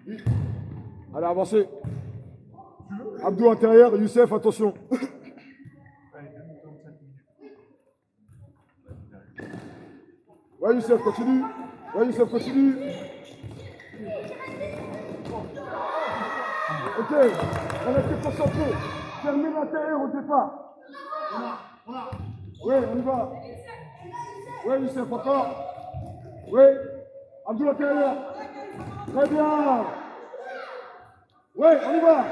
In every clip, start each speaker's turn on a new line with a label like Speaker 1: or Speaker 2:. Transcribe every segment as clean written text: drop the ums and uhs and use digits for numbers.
Speaker 1: Allez, avancez. Abdou intérieur, Youssef, attention. Ouais, Youssef, continue. Ouais, Youssef, continue. Ok, on a été concentrés. Fermez l'intérieur au départ. Oui, on y va. Oui, Youssef, encore. Oui, Abdou l'intérieur. Très bien. Oui, on y va.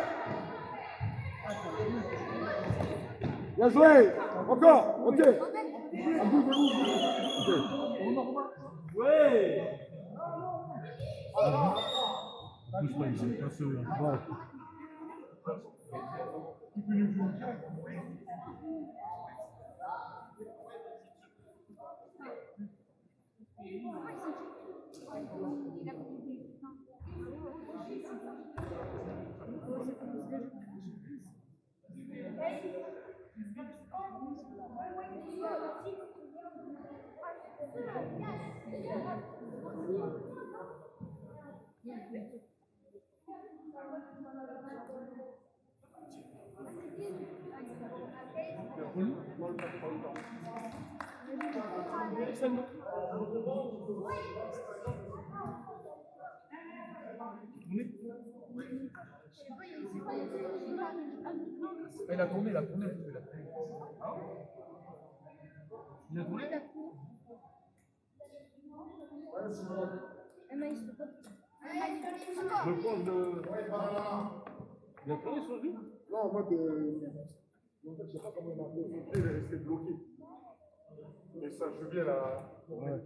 Speaker 1: Bien joué. Encore, ok. Abdou, de où? Ok. Oui. Il a tourné, il a tourné. Il a tourné. Le point de. Il a tourné sur lui? Non, en mode. En fait, je sais pas comment il a fait. Il est resté bloqué. Et ça, Julien là. Ouais.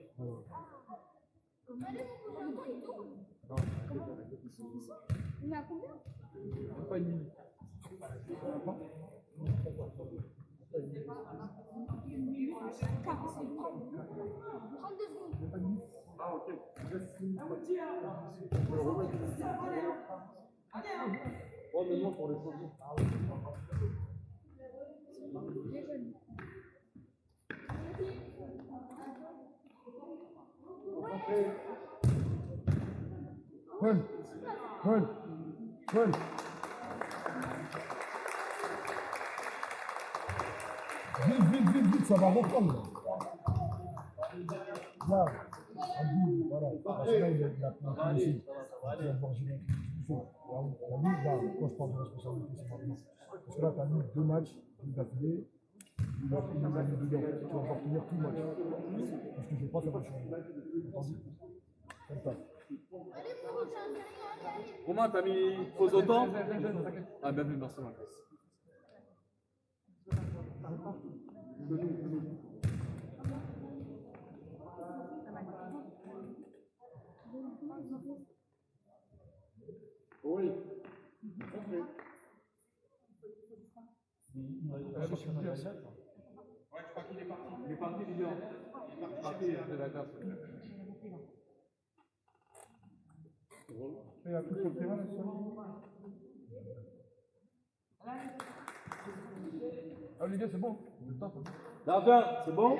Speaker 2: Il a combien?
Speaker 1: Pas une minute. Ah, ok. Oh, mais moi, pour les photos. Run. Vite, ça va reprendre. Là, Abdou, voilà. Parce que là, il a pris ici. Il a borgé quand je parle de responsabilité, c'est maintenant. Parce que là, tu as mis 2 matchs d'affilée. Il a mis dedans. Tu vas encore tenir tout le match. Parce que je ne vais pas faire de changement. Entendu? Comme ça.
Speaker 3: Romain, t'as mis pause autant? Ah, bien vu, merci Marcus.
Speaker 1: Oui.
Speaker 3: Ouais, je crois qu'il est parti. Il est parti, Lilian. Il est parti de la glace.
Speaker 1: Il a plus sur le terrain, là, Olivier, c'est bon.
Speaker 3: Gardien, c'est bon?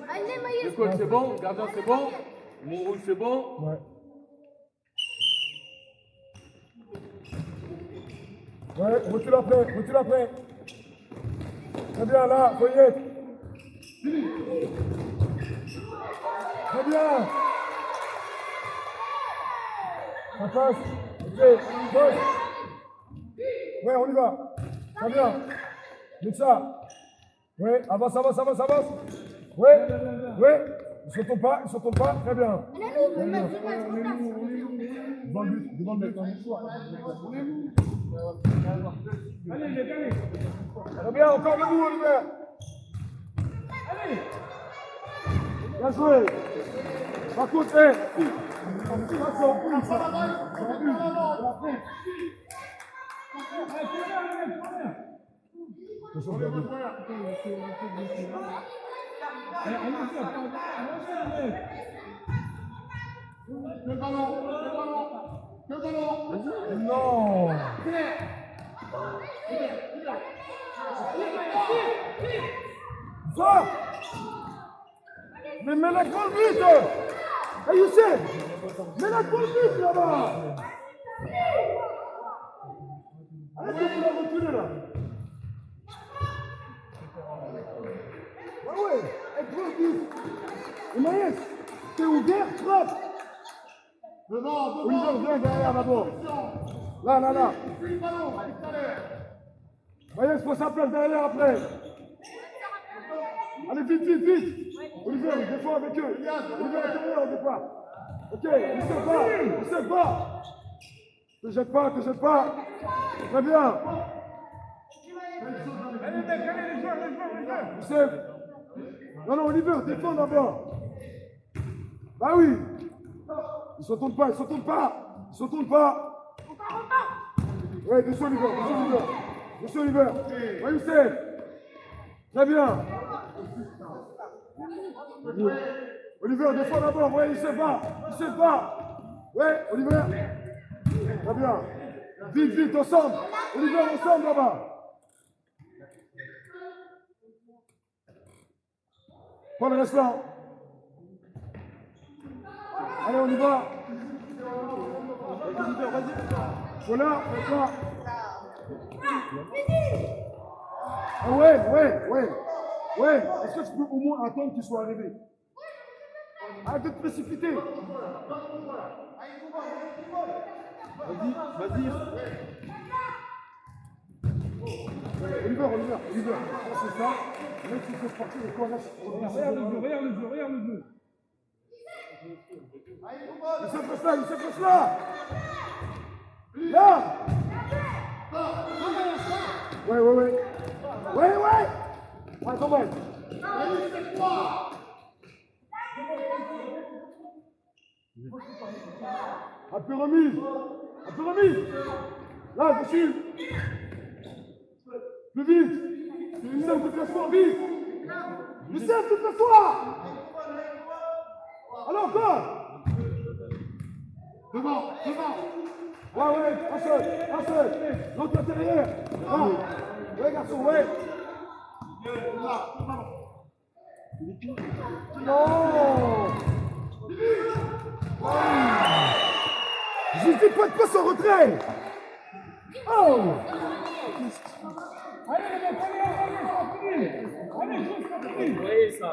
Speaker 2: Allez, Maïs.
Speaker 3: Le coach, c'est bon? Gardien, c'est bon? Mon rouge, c'est bon?
Speaker 1: Ouais. Ouais, recule après. Très bien, là, faut y être. Très bien. Ça passe. Ok, gauche. Ouais, on y va. Très bien. Mets ça. Ouais, avance. Ouais. Ils ne sautent pas. Très bien. Devant le but. Allez. Très bien, encore debout, Olivier. Allez. Bien joué. Par contre, Le ballon. Non. Va. Mais mets-la devant le but. Hey Youssef, mets-la devant le but là-bas. Arrête de vouloir reculer là. Ah ouais, elle frappe vite. Et Maïs, t'es ouvert, frappe.
Speaker 3: Devant,
Speaker 1: Oliver, viens derrière d'abord. Là. Maïs, faut sa place derrière après. Allez, vite. Oliver, défends avec eux. Oliver, intérieur au départ. Ok, ne se pas. Te jette pas. Très bien.
Speaker 3: allez, les joueurs.
Speaker 1: Youssef. Non, Oliver, défends d'abord. Bah oui. Ils se tournent pas. Ouais, descends Oliver. Ouais, Youssef. Très bien. Oliver, défends d'abord. Ouais, il se bat. Ouais, Oliver. Très bien. Vite, ensemble. Oliver, ensemble là-bas. Paul, reste là. Allez, on y va. Vas-y. Voilà, fais-toi. Ah ouais. Est-ce que tu peux au moins attendre qu'il soit arrivé? Arrête de te précipiter. Vas-y. Oliver. Ça, c'est ça. Même si c'est parti, et quoi là?
Speaker 3: Regarde le jeu.
Speaker 1: Il se passe là. Là. Ouais. Ouais, quand même. Un peu remise. Là, dessus. Plus vite. Youssef, déplace-toi, vite. Youssef, déplace-toi. Alors, encore. Devant. Ouais, un seul. L'autre intérieur. Là. Ouais, garçon, ouais. Non. Je dis pas de passe en retrait. Oh.
Speaker 3: Allez, les mecs, allez, c'est fini. Vous voyez ça.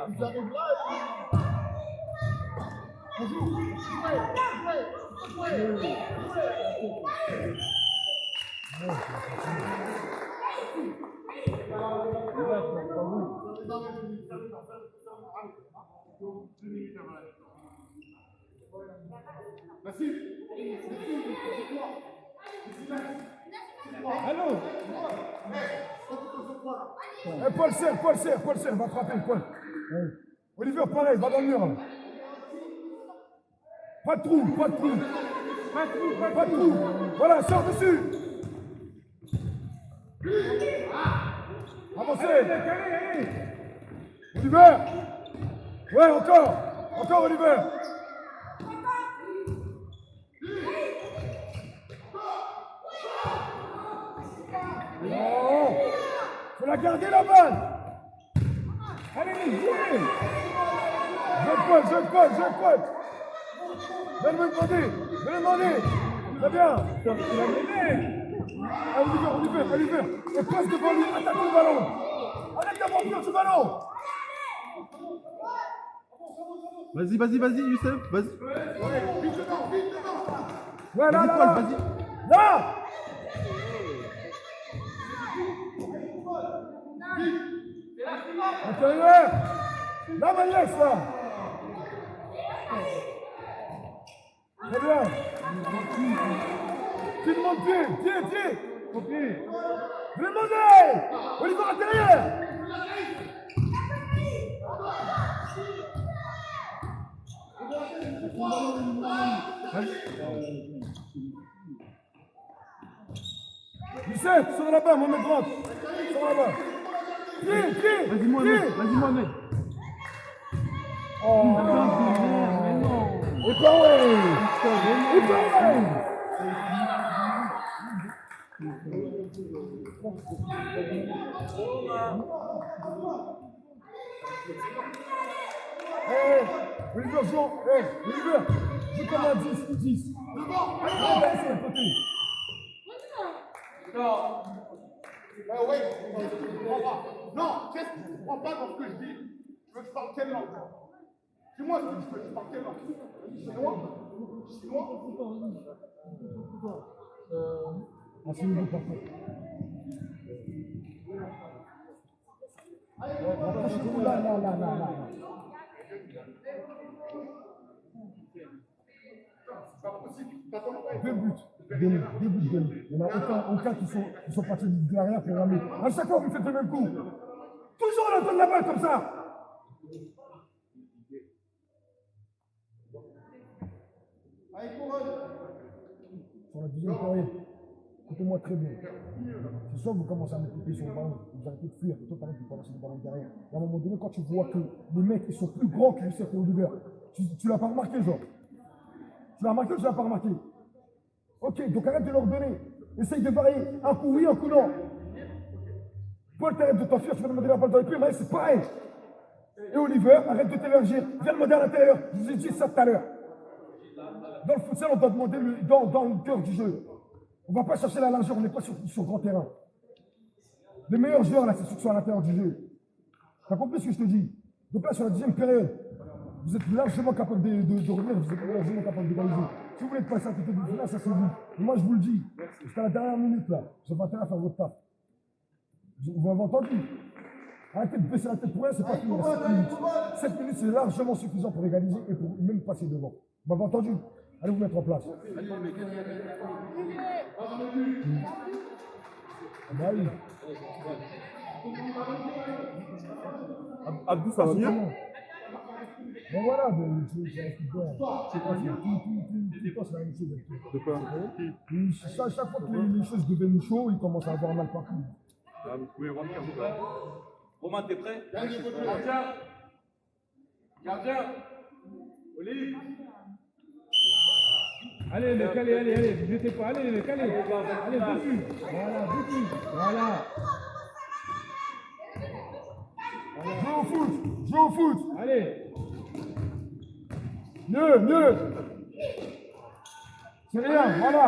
Speaker 3: Allô.
Speaker 1: Paul serre, va frapper, Paul. Oliver, pareil, va dans le mur. Pas de trou. Voilà, sors dessus. Avancez.
Speaker 3: Allez.
Speaker 1: Oliver. Ouais, encore Oliver. Non. Faut la garder la balle.
Speaker 3: Allez, jouez.
Speaker 1: Jeune Paul. Je vais le demander. Très bien. Oliver. Et passe devant lui, attaque le ballon. Arrête d'avoir ce ballon.
Speaker 4: Vas-y, Youssef, vas-y.
Speaker 1: Ouais, là.
Speaker 4: Vas-y.
Speaker 1: Là. Intérieur. Là, Maïs, là. Très bien. Tout le monde pied.
Speaker 3: Ok.
Speaker 1: Demandez. Oliver intérieur. Youssef, sur la barre, Mohamed rentre. Sur la barre. Pied.
Speaker 4: Vas-y, Mohamed.
Speaker 1: Oh,
Speaker 4: Mais non.
Speaker 1: et pas ouais. Oliver, joue comme un 10. Devant. Allez, c'est le côté. comprends pas dans ce que je dis. Tu veux que je parle quelle langue? Dis-moi ce que tu veux, je parle quelle langue? Chinois?
Speaker 5: Enseignez-vous parfait. Là. Deux buts. Deux buts donnés. Il n'y en a aucun qui sont partis de l'arrière pour ramener. À chaque fois, vous faites le même coup. Toujours on attend la balle comme ça.
Speaker 1: Allez, couronne.
Speaker 5: Sur la deuxième période, écoutez-moi très bien. C'est soit vous commencez à mettre les pieds sur le ballon, vous arrêtez de fuir, toi t'arrêtes de balancer le ballon derrière. Et à un moment donné, quand tu vois que les mecs ils sont plus grands que Youssef et Oliver, tu l'as pas remarqué, genre. Tu l'as remarqué ou tu l'as pas remarqué? Ok, donc arrête de leur donner. Essaye de varier. Un coup oui, un coup non. Paul, t'arrêtes de t'enfuir, tu vas demander la balle dans les pieds, mais c'est pareil. Et Oliver, arrête de t'élargir. Viens demander à l'intérieur. Je vous ai dit ça tout à l'heure. Dans le futsal, on doit demander dans le cœur du jeu. On ne va pas chercher la largeur, on n'est pas sur grand terrain. Les meilleurs joueurs, là, c'est ceux qui sont à l'intérieur du jeu. Tu as compris ce que je te dis? Donc là, sur la deuxième période, vous êtes largement capable de revenir, vous êtes largement capable d'égaliser. Si vous voulez passer à côté du final, ça c'est vous. Et moi, je vous le dis, jusqu'à la dernière minute, là, vous avez intérêt à faire votre taf. Vous m'avez entendu? Arrêtez de baisser la tête pour rien, c'est pas fini. 7 minutes. 7 minutes, c'est largement suffisant pour égaliser et pour même passer devant. Vous m'avez entendu? Allez vous mettre en place. Ah bah oui.
Speaker 4: Abdou, ça va bien?
Speaker 5: Bon voilà, c'est facile. Tout passe la même chose.
Speaker 4: De quoi?
Speaker 5: Chaque fois que les choses deviennent chaudes, ils commencent à avoir mal partout.
Speaker 4: Ah, vous pouvez revenir ou pas?
Speaker 3: Romain, t'es prêt? Gardien! Gardien! Olive!
Speaker 4: Allez, les calés, allez, vous n'étiez pas, allez, les calés. Allez, dessus. Voilà.
Speaker 5: Jouez au foot.
Speaker 4: Allez.
Speaker 5: Mieux. C'est rien, voilà.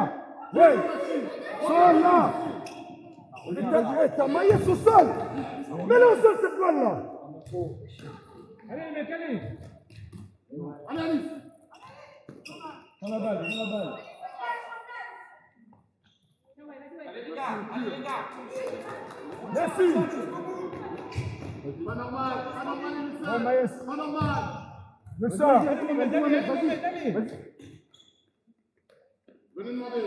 Speaker 5: Ouais. Sol là. T'as maillé sur sol. Mets-le au sol cette balle là.
Speaker 4: Allez, les mecs, allez.
Speaker 1: Allez, Alice.
Speaker 4: Prends la balle.
Speaker 3: Allez les gars!
Speaker 5: Merci.
Speaker 1: Pas normal, Alice.
Speaker 5: Bon, Maïs.
Speaker 1: Pas normal.
Speaker 5: Le sort.
Speaker 4: Allez.
Speaker 1: Venez demander.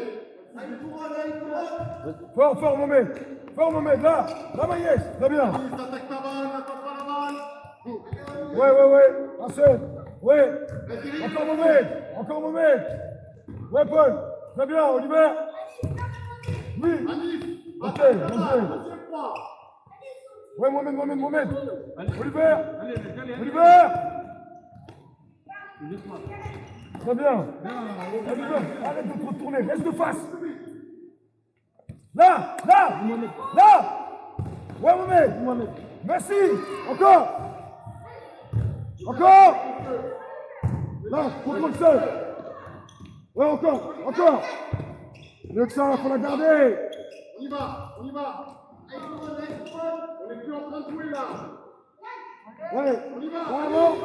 Speaker 5: Fort, Mohamed. Là, Maïs. Très bien.
Speaker 1: Alice, attaque ta balle, n'attends pas la balle.
Speaker 5: Ouais. Ensuite. Ouais. Encore Mohamed. Ouais, Paul. Très bien, Oliver. Oui.
Speaker 1: Alice,
Speaker 5: Ok,
Speaker 1: attaque ta
Speaker 5: bien
Speaker 1: balle,
Speaker 5: joué.
Speaker 1: deuxième fois.
Speaker 5: Ouais, Mohamed. Oliver.
Speaker 4: Allez.
Speaker 5: Très bien. Arrête de te retourner, reste de face. Là. Ouais, Mohamed. Merci. Encore. Là, contrôle seul. Ouais, encore. Mieux que ça, faut la garder.
Speaker 1: On y va. On n'est plus en train de jouer là.
Speaker 5: Ouais,
Speaker 1: On y va.
Speaker 5: bravo.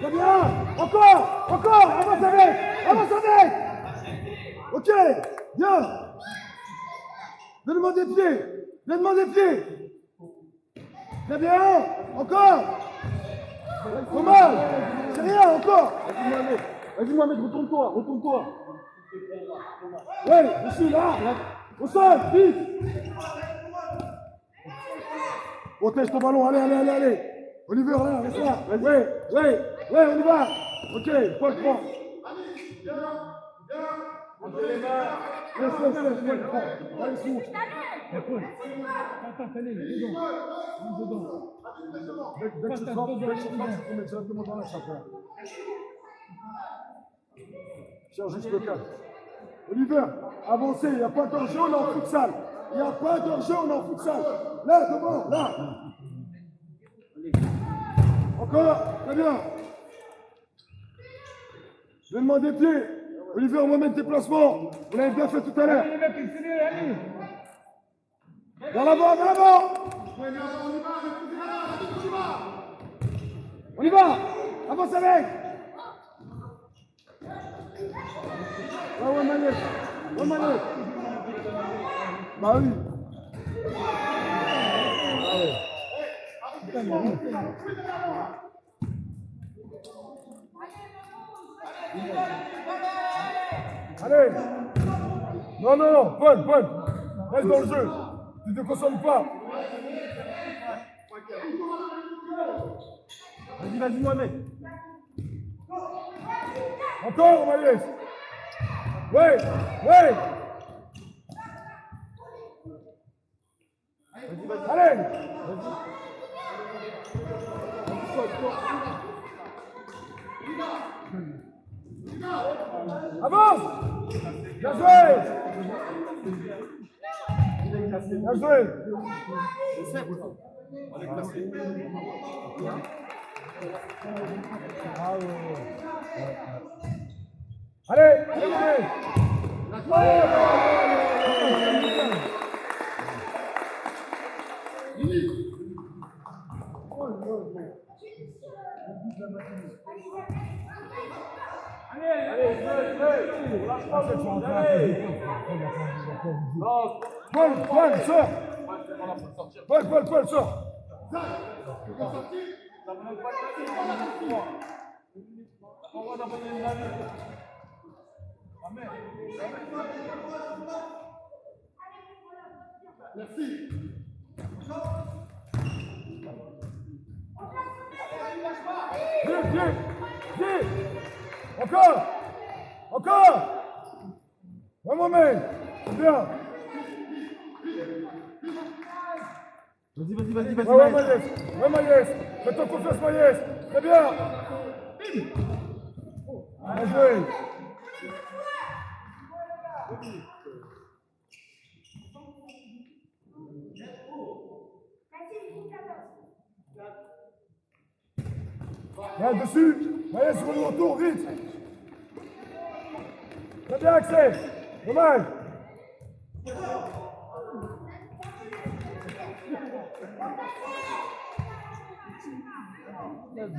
Speaker 5: Très bien. Encore. Avance avec. Ok, bien. Donne-moi des pieds. Très bien. Encore. Pas mal. C'est rien, encore. Vas-y, Mohamed, retourne-toi. Ouais, ici, là. Au sol, vite. Protège ton ballon, allez. Oliver, là, reste là. Ouais, on y va. Ok, Paul, prends.
Speaker 1: Entrez les mains.
Speaker 5: Laisse, prends. Allez, sous.
Speaker 4: Attends, allez, dedans.
Speaker 5: Dès que tu frappes, tu peux mettre directement dans la chape. Cherche juste le cadre. Oliver, avancez, il n'y a pas d'enjeu, on est en futsal. Là, devant, là. Encore, très bien. Je vais demander pied. Oliver, on va mettre déplacement. Vous l'avez bien fait tout à l'heure.
Speaker 4: Allez, les mecs, allez.
Speaker 5: Dans l'avant.
Speaker 1: Ouais, mais on y va, On y va. Avance avec. Ouais, Mané. Ouais, Mané. Bah oui. Allez. Non, non, non. Paul. Reste dans le jeu. Tu ne te concentres pas. Vas-y, Mohamed. Encore, Maïs. Ouais. Allez. Avance. Bien joué. On est classé. Allez. Paul, sors. Paul, sors. Merci. Viens. Encore. Ouais, Mohamed. Bien. Vas-y. Ouais, Maïs. Fais-toi confiance, Maïs. Très bien. Bien joué. Viens dessus. Maïs, sur le retour, vite. Très bien, Axel. Dommage.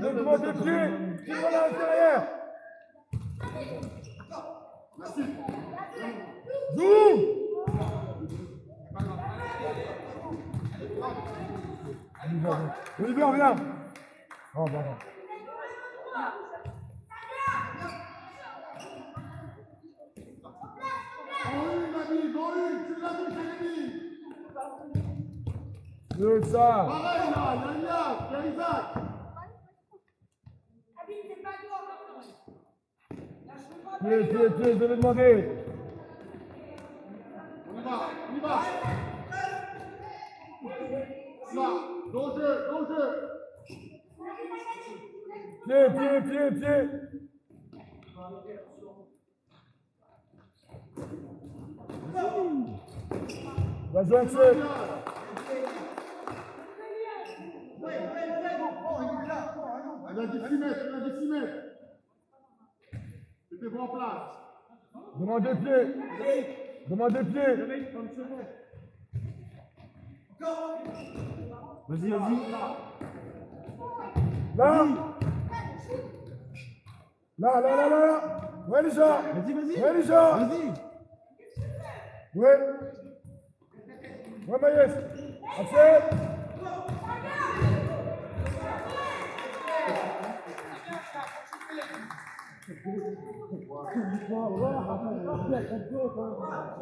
Speaker 1: Devant des pieds, qui va à l'intérieur. Joue. Olivier, viens. Oh, pardon. C'est ça.
Speaker 6: Pareil là, il y a Isaac.
Speaker 1: Pied, je vais le demander.
Speaker 6: On y va. Là, dans le jeu.
Speaker 1: Pied. Va jouer Axel.
Speaker 6: Il a dit 6 mètres. Mettez-vous en place.
Speaker 1: Demande des pieds. Vas-y. Là. Ouais, Lisa. Vas-y. Ouais, Maïs. Axel.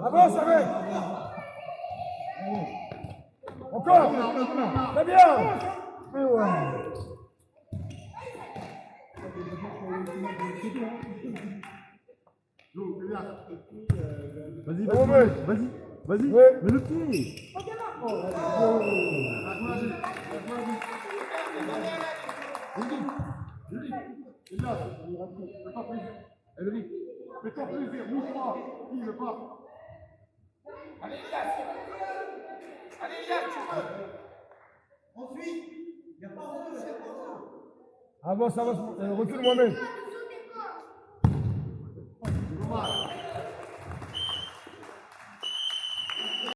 Speaker 1: Avance avec. Encore. Très bien. Et ouais. Vas-y. Ouais.
Speaker 3: Mais le pied.
Speaker 6: Fais-toi plaisir, bouge-toi. Il veut pas.
Speaker 7: Allez, Jacques, tu peux. Ensuite, il n'y a pas de jeu.
Speaker 1: Avance. Recule Mohamed.
Speaker 6: Dommage.